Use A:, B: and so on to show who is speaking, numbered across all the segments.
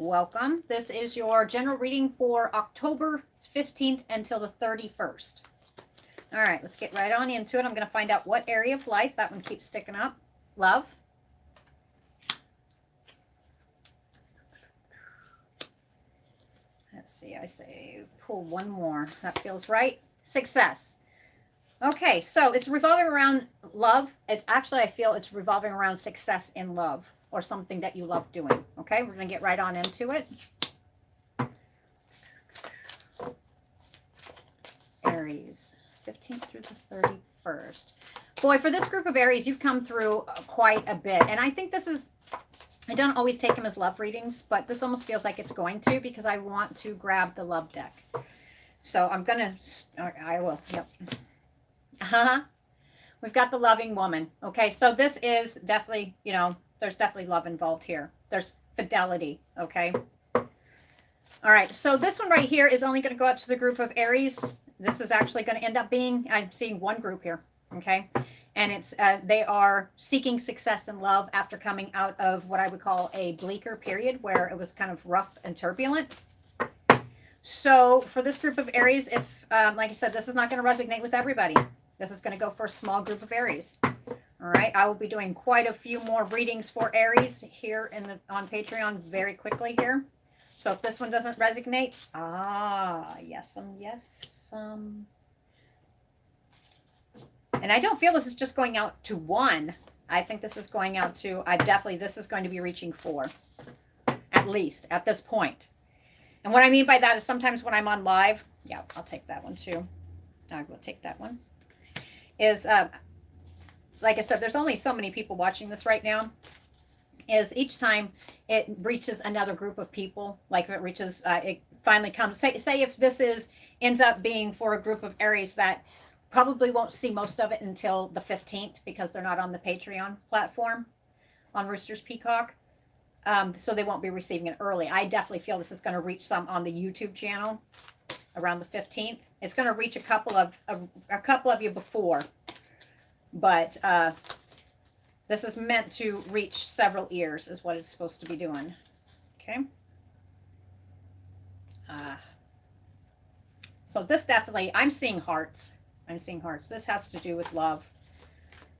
A: welcome. This is your general reading for October 15th until the 31st. All right, let's get right on into it. I'm going to find out what area of life. That one keeps sticking up. Love. Let's see. I say pull one more. That feels right. Success. Okay, so it's revolving around love. It's actually, I feel it's revolving around success in love or something that you love doing. Okay, we're going to get right on into it. Aries, 15th through the 31st. Boy, for this group of Aries, you've come through quite a bit. And I think this is, I don't always take them as love readings, but this almost feels like it's going to because I want to grab the love deck. So I'm going to, I will, yep. We've got the loving woman. Okay, so this is definitely, you know, there's definitely love involved here. There's fidelity, okay? All right, so this one right here is only going to go up to the group of Aries. This is actually going to end up being, I'm seeing one group here, okay? And it's they are seeking success in love after coming out of what I would call a bleaker period where it was kind of rough and turbulent. So for this group of Aries, if, like I said, this is not going to resonate with everybody. This is going to go for a small group of Aries. All right. I will be doing quite a few more readings for Aries here on Patreon very quickly here. So if this one doesn't resonate, yes. And I don't feel this is just going out to one. I think this is going out to, this is going to be reaching 4, at least at this point. And what I mean by that is sometimes when I'm on live, yeah, I'll take that one too. I will take that one. Is, like I said, there's only so many people watching this right now. Is each time it reaches another group of people, like if it reaches, it finally comes, say if this ends up being for a group of Aries that probably won't see most of it until the 15th because they're not on the Patreon platform on Roosters Peacock. So they won't be receiving it early. I definitely feel this is going to reach some on the YouTube channel around the 15th. It's going to reach a couple of you before, but this is meant to reach several ears is what it's supposed to be doing. Okay. So this definitely, I'm seeing hearts. I'm seeing hearts. This has to do with love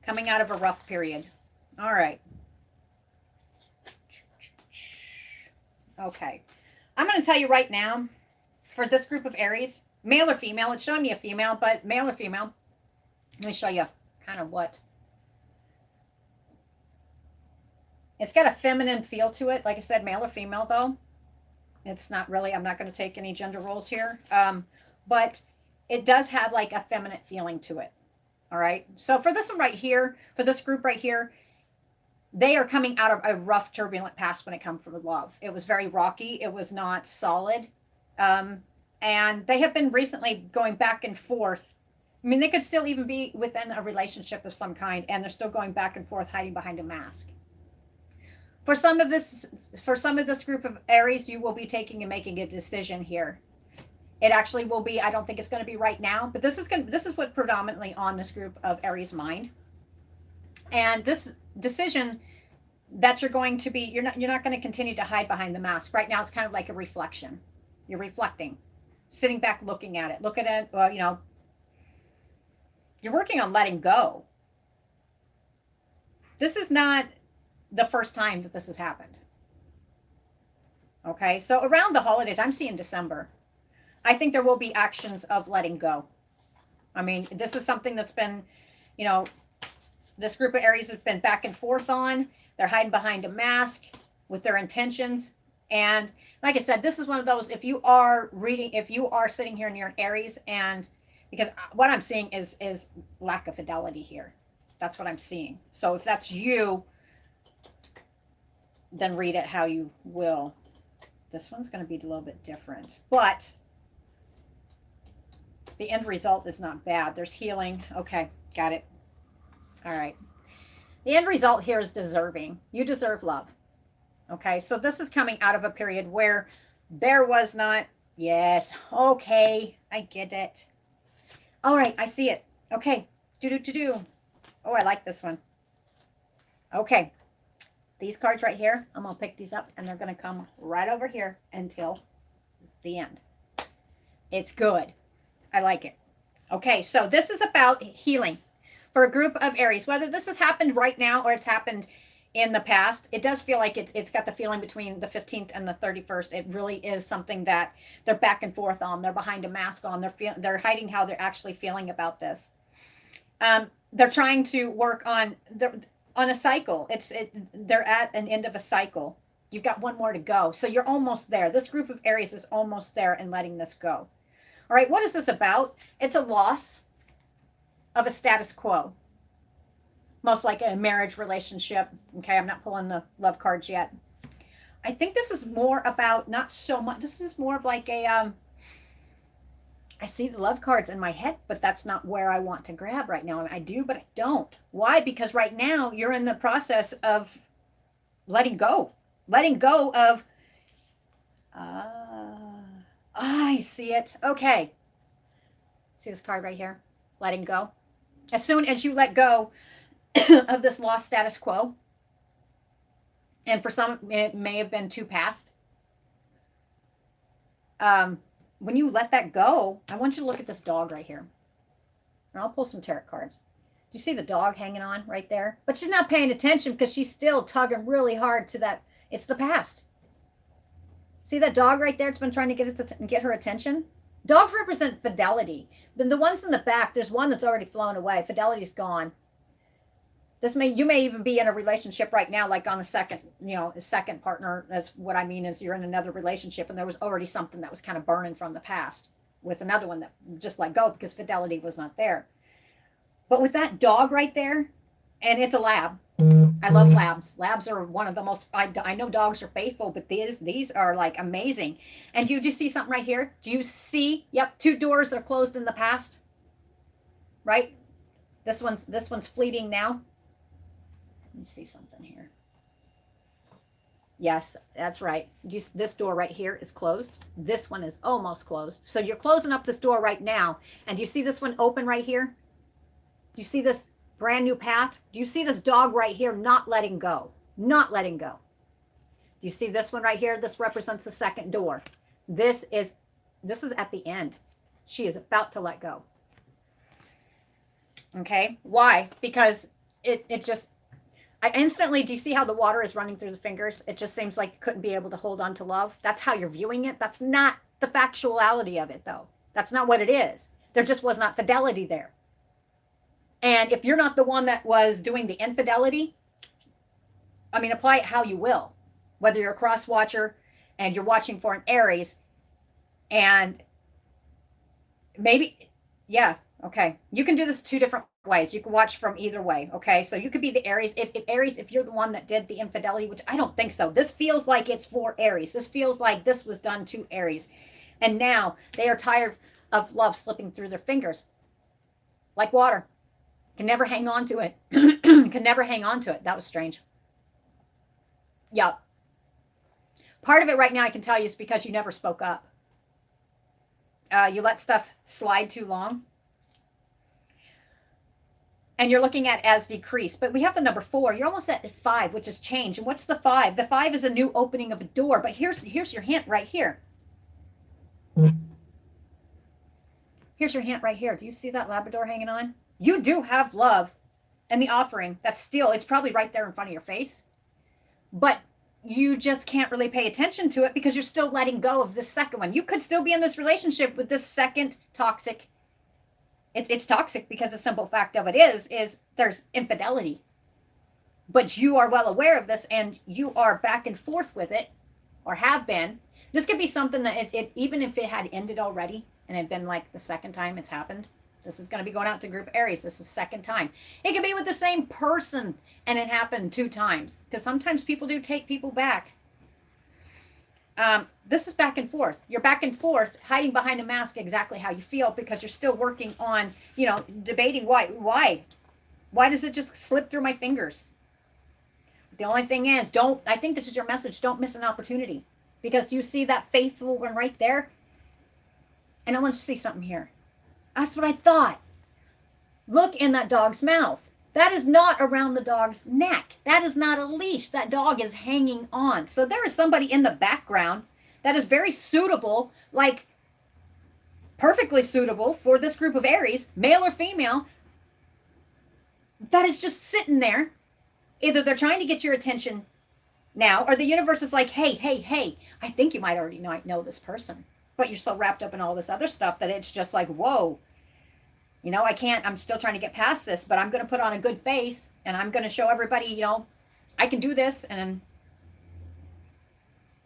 A: coming out of a rough period. All right. Okay. I'm going to tell you right now, for this group of Aries, male or female, it's showing me a female, but male or female, let me show you kind of what. It's got a feminine feel to it. Like I said, male or female, though. It's not really, I'm not going to take any gender roles here. But it does have like a feminine feeling to it. All right. So for this one right here, for this group right here, they are coming out of a rough, turbulent past when it comes to love. It was very rocky. It was not solid. And they have been recently going back and forth. I mean, they could still even be within a relationship of some kind, and they're still going back and forth, hiding behind a mask. For some of this group of Aries, you will be taking and making a decision here. It actually will be, I don't think it's going to be right now, but this is what predominantly on this group of Aries mind. And this decision that you're going to be, you're not going to continue to hide behind the mask. Right now, it's kind of like a reflection. You're reflecting, sitting back, looking at it. Look at it, well, you know, you're working on letting go. This is not the first time that this has happened. Okay, so around the holidays, I'm seeing December. I think there will be actions of letting go. I mean, this is something that's been, you know, this group of Aries has been back and forth on. They're hiding behind a mask with their intentions. And like I said, this is one of those, if you are sitting here near an Aries, and because what I'm seeing is lack of fidelity here. That's what I'm seeing. So if that's you, then read it how you will. This one's going to be a little bit different, but the end result is not bad. There's healing. Okay, got it. All right. The end result here is deserving. You deserve love. Okay, so this is coming out of a period where there was not, yes, okay, I get it. All right, I see it. Okay, do. Oh, I like this one. Okay. These cards right here, I'm going to pick these up and they're going to come right over here until the end. It's good. I like it. Okay, so this is about healing for a group of Aries. Whether this has happened right now or it's happened in the past, it does feel like it's got the feeling between the 15th and the 31st. It really is something that they're back and forth on. They're behind a mask on. They're hiding how they're actually feeling about this. They're trying to work on a cycle. They're at an end of a cycle. You've got one more to go. So you're almost there. This group of Aries is almost there and letting this go. All right, what is this about? It's a loss of a status quo. Most like a marriage relationship. Okay, I'm not pulling the love cards yet. I think this is more about, not so much, this is more of like a, I see the love cards in my head, but that's not where I want to grab right now. I do, but I don't. Why? Because right now you're in the process of letting go. Letting go of, I see it. Okay. See this card right here? Letting go. As soon as you let go of this lost status quo, and for some, it may have been too past. When you let that go, I want you to look at this dog right here. And I'll pull some tarot cards. Do you see the dog hanging on right there? But she's not paying attention because she's still tugging really hard to that. It's the past. See that dog right there? It's been trying to get her attention. Dogs represent fidelity. But the ones in the back, there's one that's already flown away. Fidelity's gone. You may even be in a relationship right now, like on a second partner. That's what I mean is you're in another relationship and there was already something that was kind of burning from the past with another one that just let go because fidelity was not there. But with that dog right there, and it's a lab. I love labs. Labs are one of the most, I know dogs are faithful, but these are like amazing. And you just see something right here? Do you see? Yep, 2 doors are closed in the past. Right? This one's fleeting now. Let me see something here. Yes, that's right. This door right here is closed. This one is almost closed. So you're closing up this door right now. And do you see this one open right here? Do you see this brand new path? Do you see this dog right here not letting go? Not letting go. Do you see this one right here? This represents the second door. This is at the end. She is about to let go. Okay? Why? Because I instantly, do you see how the water is running through the fingers? It just seems like you couldn't be able to hold on to love. That's how you're viewing it. That's not the factuality of it, though. That's not what it is. There just was not fidelity there. And if you're not the one that was doing the infidelity, I mean, apply it how you will. Whether you're a cross watcher and you're watching for an Aries, and maybe, yeah, okay. You can do this 2 different ways. You can watch from either way, okay? So you could be the Aries. If you're the one that did the infidelity, which I don't think so. This feels like it's for Aries. This feels like this was done to Aries. And now they are tired of love slipping through their fingers. Like water. Can never hang on to it. Can never hang on to it. That was strange. Yeah. Part of it right now, I can tell you, is because you never spoke up. You let stuff slide too long. And you're looking at as decrease. But we have the number 4. You're almost at 5, which is change. And what's the 5? The 5 is a new opening of a door. But here's your hint right here. Here's your hint right here. Do you see that Labrador hanging on? You do have love and the offering. It's probably right there in front of your face. But you just can't really pay attention to it because you're still letting go of this second one. You could still be in this relationship with this second toxic. It's toxic because the simple fact of it is there's infidelity. But you are well aware of this and you are back and forth with it, or have been. This could be something that even if it had ended already and it had been like the second time it's happened. This is going to be going out to group Aries. This is second time. It could be with the same person and it happened 2 times. Because sometimes people do take people back. This is back and forth. You're back and forth, hiding behind a mask exactly how you feel because you're still working on, debating why. Why does it just slip through my fingers? The only thing is, I think this is your message, don't miss an opportunity. Because you see that faithful one right there? And I want you to see something here. That's what I thought. Look in that dog's mouth. That is not around the dog's neck. That is not a leash. That dog is hanging on. So there is somebody in the background that is very suitable, like perfectly suitable for this group of Aries, male or female, that is just sitting there. Either they're trying to get your attention now, or the universe is like, hey, hey, hey, I think you might already know this person, but you're so wrapped up in all this other stuff that it's just like, whoa, you know, I'm still trying to get past this, but I'm going to put on a good face and I'm going to show everybody, you know, I can do this.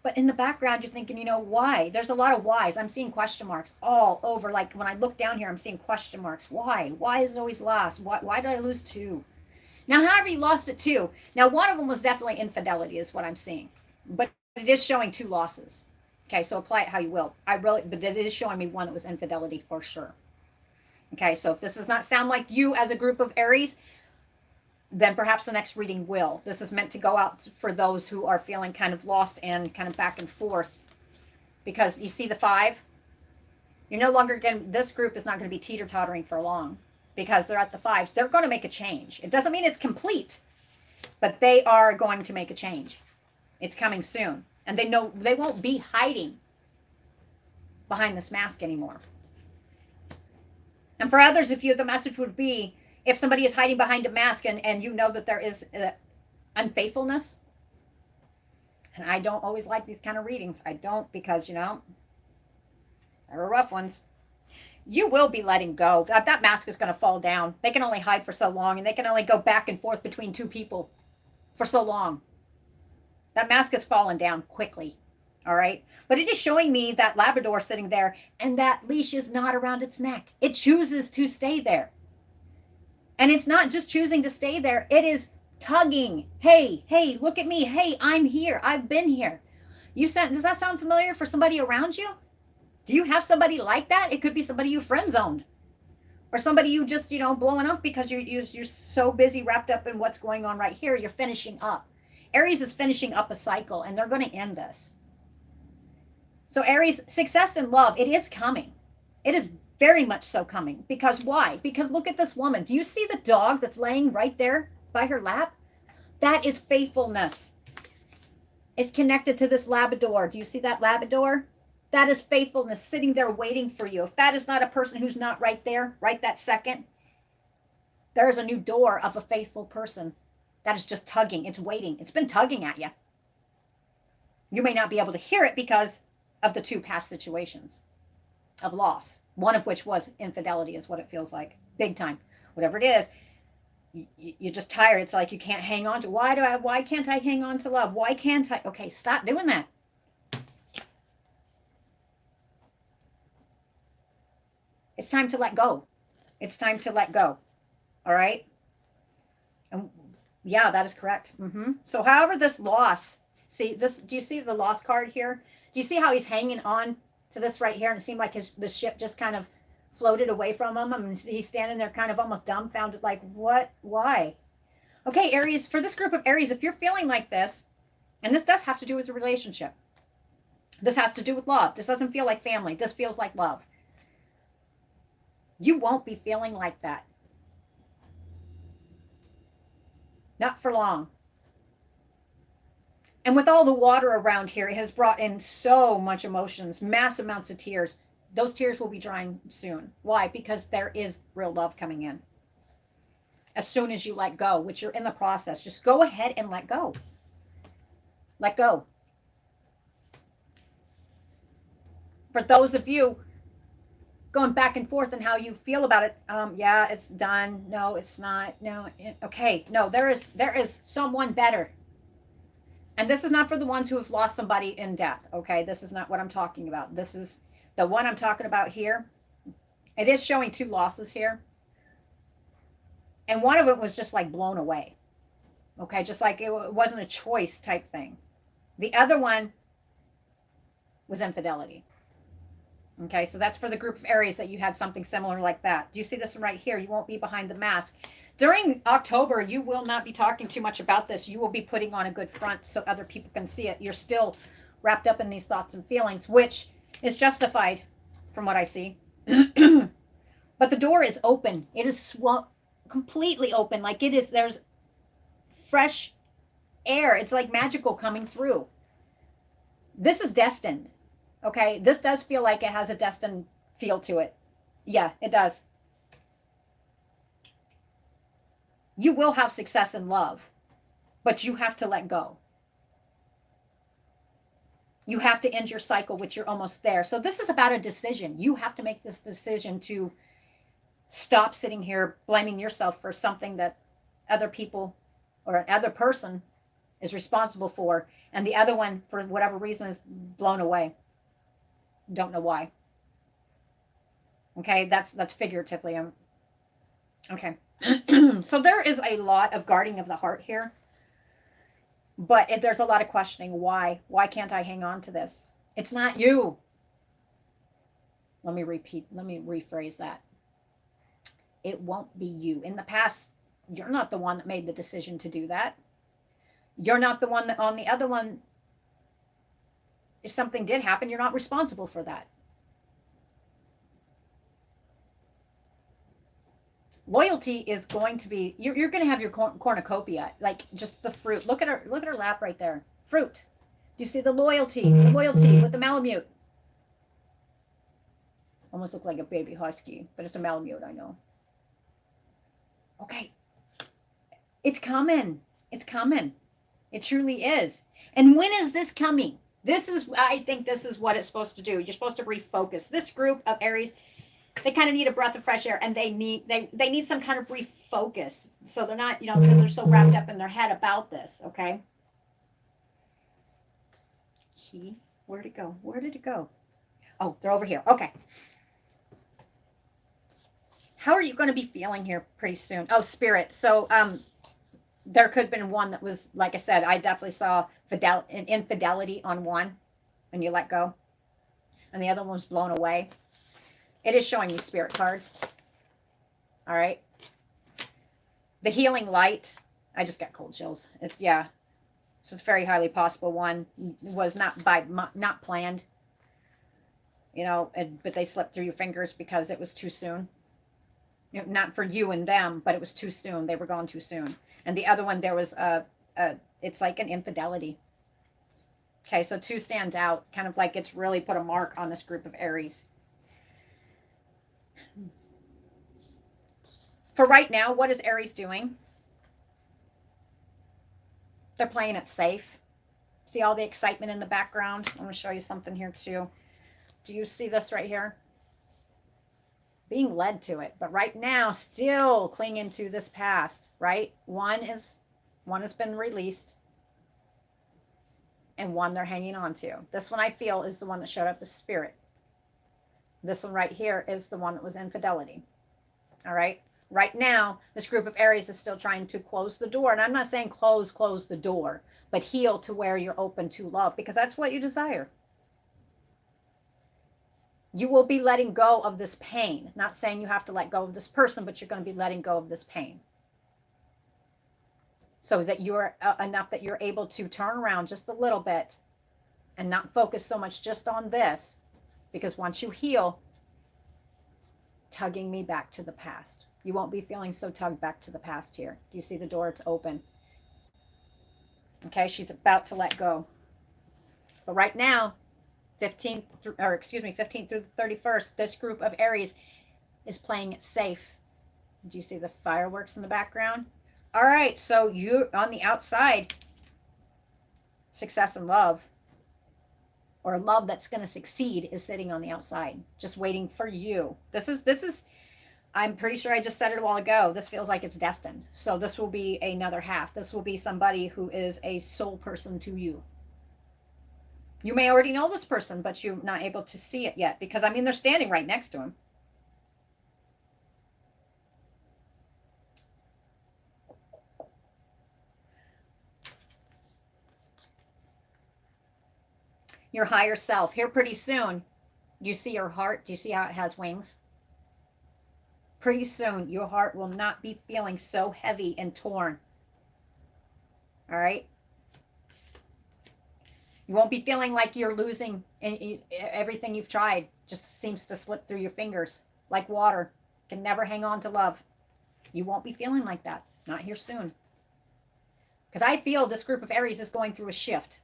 A: But in the background, you're thinking, you know, why? There's a lot of whys. I'm seeing question marks all over. Like when I look down here, I'm seeing question marks. Why? Why is it always lost? Why did I lose 2? Now, however, you lost it 2. Now, one of them was definitely infidelity is what I'm seeing. But it is showing 2 losses. Okay, so apply it how you will. But it is showing me one that was infidelity for sure. Okay, so if this does not sound like you as a group of Aries, then perhaps the next reading will. This is meant to go out for those who are feeling kind of lost and kind of back and forth. Because you see the 5? You're no longer going, this group is not going to be teeter-tottering for long because they're at the 5s. They're going to make a change. It doesn't mean it's complete, but they are going to make a change. It's coming soon. And they know they won't be hiding behind this mask anymore. And for others, if you, the message would be, if somebody is hiding behind a mask and you know that there is unfaithfulness, and I don't always like these kind of readings. I don't, because, you know, there are rough ones. You will be letting go. That mask is going to fall down. They can only hide for so long, and they can only go back and forth between 2 people for so long. That mask is falling down quickly. All right. But it is showing me that Labrador sitting there, and that leash is not around its neck. It chooses to stay there. And it's not just choosing to stay there. It is tugging. Hey, hey, look at me. Hey, I'm here. I've been here. Does that sound familiar for somebody around you? Do you have somebody like that? It could be somebody you friend zoned, or somebody you just, you know, blowing up because you're so busy wrapped up in what's going on right here. You're finishing up. Aries is finishing up a cycle, and they're going to end this. So Aries, success in love, it is coming. It is very much so coming. Because why? Because look at this woman. Do you see the dog that's laying right there by her lap? That is faithfulness. It's connected to this Labrador. Do you see that Labrador? That is faithfulness sitting there waiting for you. If that is not a person who's not right there, right that second, there is a new door of a faithful person that is just tugging. It's waiting. It's been tugging at you. You may not be able to hear it because of the 2 past situations of loss. One of which was infidelity is what it feels like. Big time. Whatever it is, you're just tired. It's like you can't hang on to, why can't I hang on to love? Why can't I? Okay, stop doing that. It's time to let go. It's time to let go. All right? And yeah, that is correct. So however this loss, see this, do you see the loss card here? Do you see how he's hanging on to this right here, and it seemed like the ship just kind of floated away from him. I mean, he's standing there kind of almost dumbfounded, like, what? Why? Okay, Aries, for this group of Aries, if you're feeling like this, and this does have to do with a relationship. This has to do with love. This doesn't feel like family. This feels like love. You won't be feeling like that. Not for long. And with all the water around here, it has brought in so much emotions, mass amounts of tears. Those tears will be drying soon. Why? Because there is real love coming in. As soon as you let go, which you're in the process, just go ahead and let go. Let go. For those of you going back and forth and how you feel about it, yeah, it's done. No, it's not. No, okay. No, there is someone better. And this is not for the ones who have lost somebody in death, okay? This is not what I'm talking about. This is the one I'm talking about here. It is showing 2 losses here. And one of it was just like blown away, okay? Just like it wasn't a choice type thing. The other one was infidelity. Okay, so that's for the group of Aries that you had something similar like that. Do you see this one right here? You won't be behind the mask. During October, you will not be talking too much about this. You will be putting on a good front so other people can see it. You're still wrapped up in these thoughts and feelings, which is justified from what I see. But the door is open. It is completely open, like it is, there's fresh air. It's like magical coming through. This is destined. Okay, this does feel like it has a destined feel to it. Yeah, it does. You will have success in love, but you have to let go. You have to end your cycle, which you're almost there. So this is about a decision. You have to make this decision to stop sitting here blaming yourself for something that other people or another person is responsible for, and the other one, for whatever reason, is blown away. Don't know why. Okay, that's figuratively. Okay. So there is a lot of guarding of the heart here, but there's a lot of questioning. Why can't I hang on to this? It's not you. Let me rephrase that. It won't be you. In the past, you're not the one that made the decision to do that. You're not the one that, on the other one, if something did happen, you're not responsible for that. Loyalty is going to be, you're going to have your cornucopia, like just the fruit. Look at her lap right there. Fruit. Do you see the loyalty? The loyalty with the Malamute. Almost looks like a baby husky, but it's a Malamute, I know. Okay. It's coming. It's coming. It truly is. And when is this coming? I think this is what it's supposed to do. You're supposed to refocus. This group of Aries, they kind of need a breath of fresh air, and they need some kind of refocus. So they're not, because they're so wrapped up in their head about this, okay? Where'd it go? Where did it go? Oh, they're over here. Okay. How are you going to be feeling here pretty soon? Oh, Spirit. So, there could have been one that was, like I said, I definitely saw an infidelity on one when you let go, and the other one was blown away. It is showing you Spirit cards. All right. The healing light. I just got cold chills. Yeah. So it's very highly possible one was not planned, but they slipped through your fingers because it was too soon. Not for you and them, but it was too soon. They were gone too soon. And the other one, there was it's like an infidelity. Okay, so two stand out, kind of like it's really put a mark on this group of Aries. For right now, what is Aries doing? They're playing it safe. See all the excitement in the background? I'm going to show you something here too. Do you see this right here? Being led to it, but right now still clinging to this past, right? One has been released, and one they're hanging on to. This one I feel is the one that showed up as Spirit. This one right here is the one that was infidelity. All right. Right now, this group of Aries is still trying to close the door. And I'm not saying close the door, but heal to where you're open to love, because that's what you desire. You will be letting go of this pain. Not saying you have to let go of this person, but you're going to be letting go of this pain. So that you're enough that you're able to turn around just a little bit and not focus so much just on this. Because once you heal, tugging me back to the past. You won't be feeling so tugged back to the past here. Do you see the door? It's open. Okay, she's about to let go. But right now, 15th through the 31st, this group of Aries is playing it safe. Do you see the fireworks in the background? All right, so you on the outside, success and love, or love that's going to succeed, is sitting on the outside, just waiting for you. This is, I'm pretty sure I just said it a while ago. This feels like it's destined. So this will be another half. This will be somebody who is a soul person to you. You may already know this person, but you're not able to see it yet because, they're standing right next to him. Your higher self. Here pretty soon, do you see your heart? Do you see how it has wings? Pretty soon, your heart will not be feeling so heavy and torn. All right? You won't be feeling like you're losing, and everything you've tried just seems to slip through your fingers like water. Can never hang on to love. You won't be feeling like that. Not here soon. Because I feel this group of Aries is going through a shift.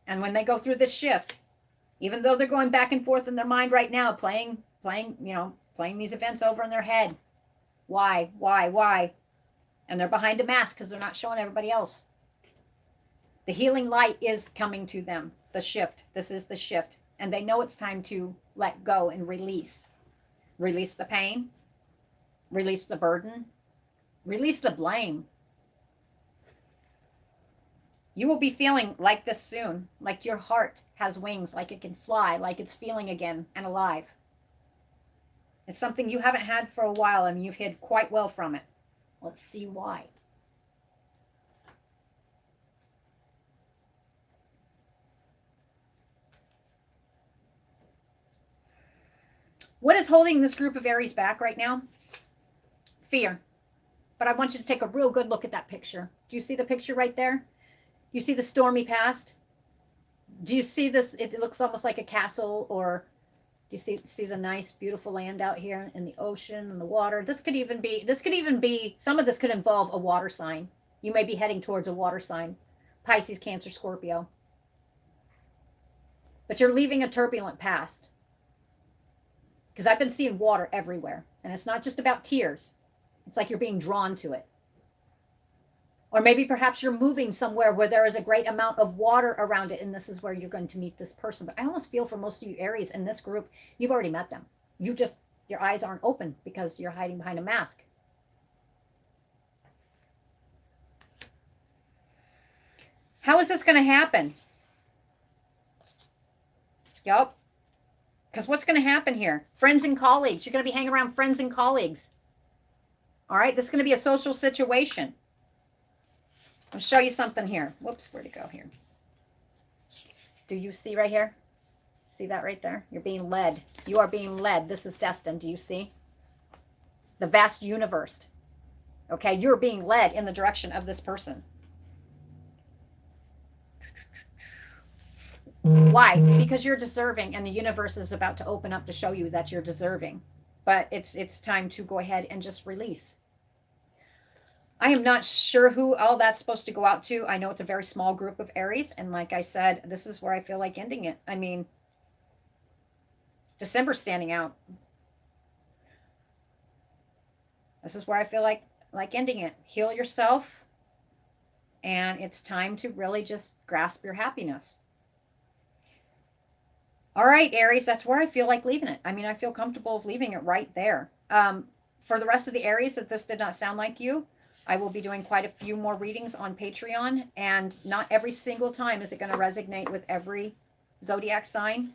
A: And when they go through this shift, even though they're going back and forth in their mind right now, playing, playing these events over in their head. Why? And they're behind a mask because they're not showing everybody else. The healing light is coming to them. The shift. This is the shift. And they know it's time to let go and release. Release the pain. Release the burden. Release the blame. You will be feeling like this soon. Like your heart has wings. Like it can fly. Like it's feeling again and alive. It's something you haven't had for a while and you've hid quite well from it. Let's see why. What is holding this group of Aries back right now? Fear. But I want you to take a real good look at that picture. Do you see the picture right there? You see the stormy past? Do you see this? It looks almost like a castle, or do you see the nice, beautiful land out here in the ocean and the water? This could even be, some of this could involve a water sign. You may be heading towards a water sign. Pisces, Cancer, Scorpio. But you're leaving a turbulent past. Because I've been seeing water everywhere. And it's not just about tears. It's like you're being drawn to it. Or maybe perhaps you're moving somewhere where there is a great amount of water around it, and this is where you're going to meet this person. But I almost feel for most of you Aries in this group, you've already met them. Your eyes aren't open because you're hiding behind a mask. How is this going to happen? Yup. Because what's going to happen here? Friends and colleagues. You're going to be hanging around friends and colleagues. All right? This is going to be a social situation. I'll show you something here. Whoops, where'd it go here? Do you see right here? See that right there? You're being led. You are being led. This is destined. Do you see? The vast universe. Okay, you're being led in the direction of this person. Why? Because you're deserving, and the universe is about to open up to show you that you're deserving. But it's time to go ahead and just release. I am not sure who all that's supposed to go out to. I know it's a very small group of Aries. And like I said, this is where I feel like ending it. I mean, December's standing out. This is where I feel like ending it. Heal yourself. And it's time to really just grasp your happiness. All right, Aries, that's where I feel like leaving it. I mean, I feel comfortable of leaving it right there. For the rest of the Aries, if this did not sound like you, I will be doing quite a few more readings on Patreon, and not every single time is it going to resonate with every zodiac sign,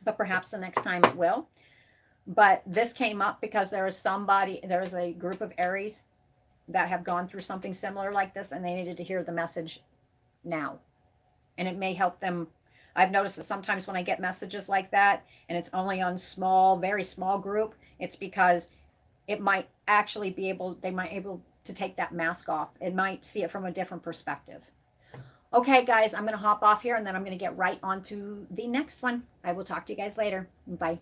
A: but perhaps the next time it will. But this came up because there is a group of Aries that have gone through something similar like this, and they needed to hear the message now. And it may help them. I've noticed that sometimes when I get messages like that, and it's only on very small group, it's because it might actually they might able to take that mask off. It might see it from a different perspective. Okay, guys, I'm going to hop off here, and then I'm going to get right on to the next one. I will talk to you guys later. Bye.